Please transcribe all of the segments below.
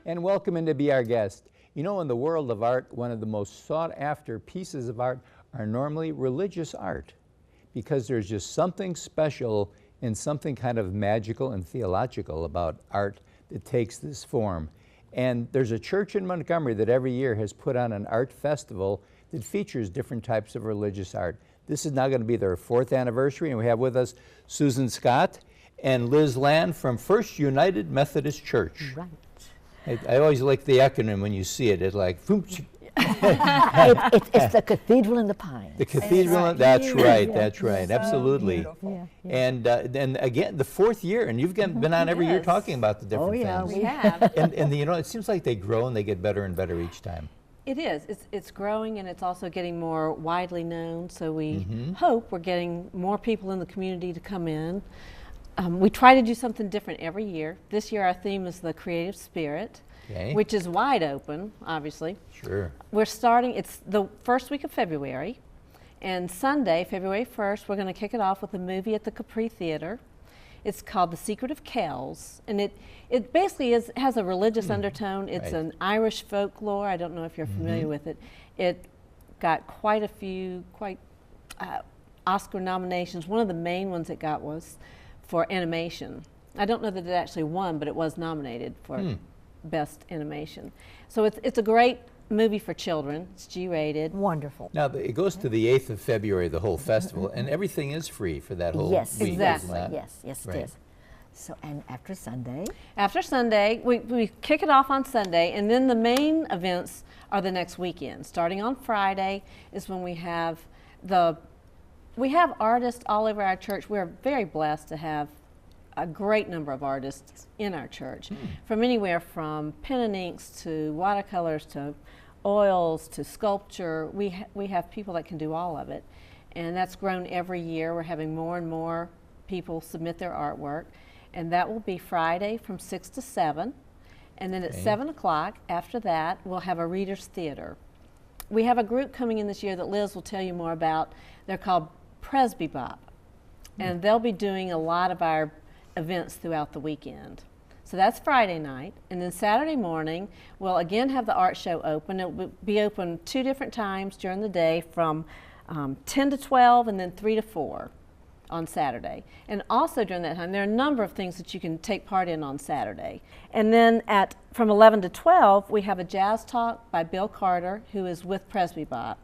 and welcome in to be our guest. You know, in the world of art, one of the most sought after pieces of art are normally religious art, because there's just something special and something kind of magical and theological about art that takes this form. And there's a church in Montgomery that every year has put on an art festival that features different types of religious art. This is now going to be their 4th anniversary, and we have with us Susan Scott and Liz Land from First United Methodist Church. Right. I always like the acronym when you see it. It's like, it's the Cathedral in the Pines. The Cathedral, that's right, So absolutely. Yeah. And then again, the 4th year, and you've been on every year talking about the different things. We have. And you know, it seems like they grow and they get better and better each time. It is. It's growing, and it's also getting more widely known. So we hope we're getting more people in the community to come in. We try to do something different every year. This year our theme is the creative spirit, which is wide open, obviously. Sure. We're starting, it's the first week of February, and Sunday, February 1st, we're going to kick it off with a movie at the Capri Theater. It's called The Secret of Kells, and it basically has a religious undertone. It's an Irish folklore. I don't know if you're familiar with it. It got quite a few, Oscar nominations. One of the main ones it got was for animation. I don't know that it actually won, but it was nominated for Best Animation. So it's a great movie for children. It's G-rated. Wonderful. Now, it goes to the 8th of February, the whole festival, and everything is free for that whole Yes, week. exactly. Isn't that? Yes, Right. it is. So, and after Sunday? After Sunday, we kick it off on Sunday, and then the main events are the next weekend. Starting on Friday is when we have artists all over our church. We're very blessed to have a great number of artists in our church, from anywhere from pen and inks to watercolors to oils to sculpture. We have people that can do all of it, and that's grown every year. We're having more and more people submit their artwork, and that will be Friday from 6 to 7, and then at 7 o'clock after that we'll have a reader's theater. We have a group coming in this year that Liz will tell you more about. They're called Presby Bop, and they'll be doing a lot of our events throughout the weekend. So that's Friday night, and then Saturday morning we'll again have the art show open. It will be open 2 different times during the day, from 10 to 12 and then 3 to 4 on Saturday. And also during that time there are a number of things that you can take part in on Saturday. And then from 11 to 12 we have a jazz talk by Bill Carter, who is with Presby Bop.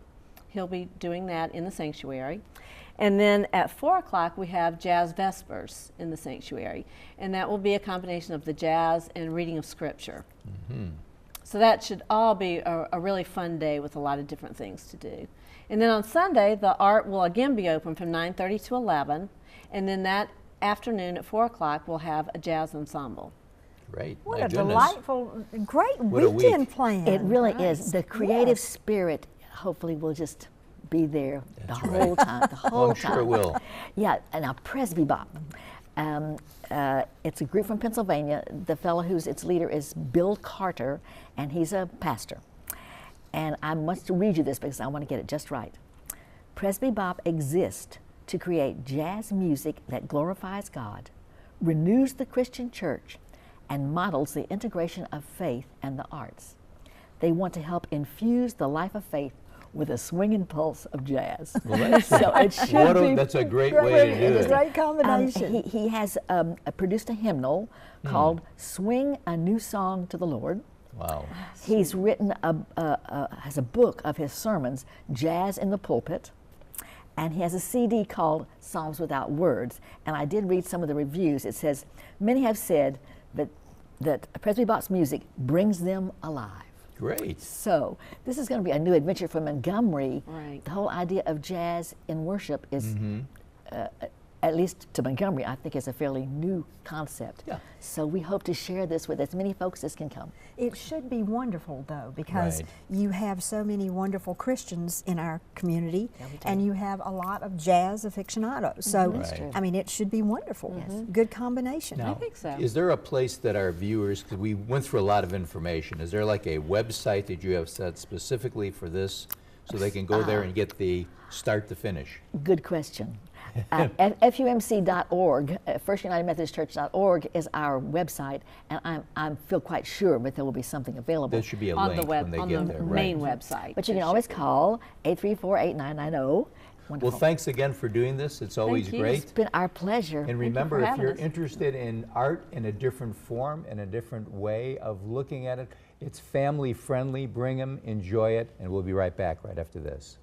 He'll be doing that in the sanctuary. And then at 4 o'clock we have Jazz Vespers in the sanctuary, and that will be a combination of the jazz and reading of scripture. So that should all be a really fun day with a lot of different things to do. And then on Sunday the art will again be open from 9:30 to 11, and then that afternoon at 4 o'clock we'll have a jazz ensemble. Great. What My a goodness. delightful, great What a weekend week. plan. It really is. The creative Yes. spirit hopefully will just be there That's the right. whole time. The whole I'm time. sure it will. Yeah, and now Presby Bop. It's a group from Pennsylvania. The fellow who's its leader is Bill Carter, and he's a pastor. And I must read you this because I want to get it just right. Presby Bop exists to create jazz music that glorifies God, renews the Christian church, and models the integration of faith and the arts. They want to help infuse the life of faith with a swinging pulse of jazz. Well, that's, So it should be that's a great way to do It's a it. great combination. He has produced a hymnal called "Swing a New Song to the Lord." Wow. He's written has a book of his sermons, Jazz in the Pulpit, and he has a CD called Songs Without Words. And I did read some of the reviews. It says many have said that Presby Bop's music brings them alive. Great. So this is going to be a new adventure for Montgomery. Right. The whole idea of jazz in worship is, at least to Montgomery, I think is a fairly new concept. Yeah. So we hope to share this with as many folks as can come. It should be wonderful, though, because Right. you have so many wonderful Christians in our community, Yeah, we do. and you have a lot of jazz aficionados. So, That's true. I mean, it should be wonderful. Yes. Good combination. Now, think so. Is there a place that our viewers, because we went through a lot of information, is there like a website that you have set specifically for this so they can go there and get the start to finish? Good question. FUMC.org, FirstUnitedMethodistChurch.org is our website, and I feel quite sure that there will be something available. There should be a On link the web, when they on get the there. main right. website. But you There can always should be. call 834-8990. Wonderful. Well, thanks again for doing this. It's always you. great. It's been our pleasure. And remember, for if having you're us. interested in art in a different form, in a different way of looking at it, it's family friendly. Bring them, enjoy it, and we'll be right back right after this.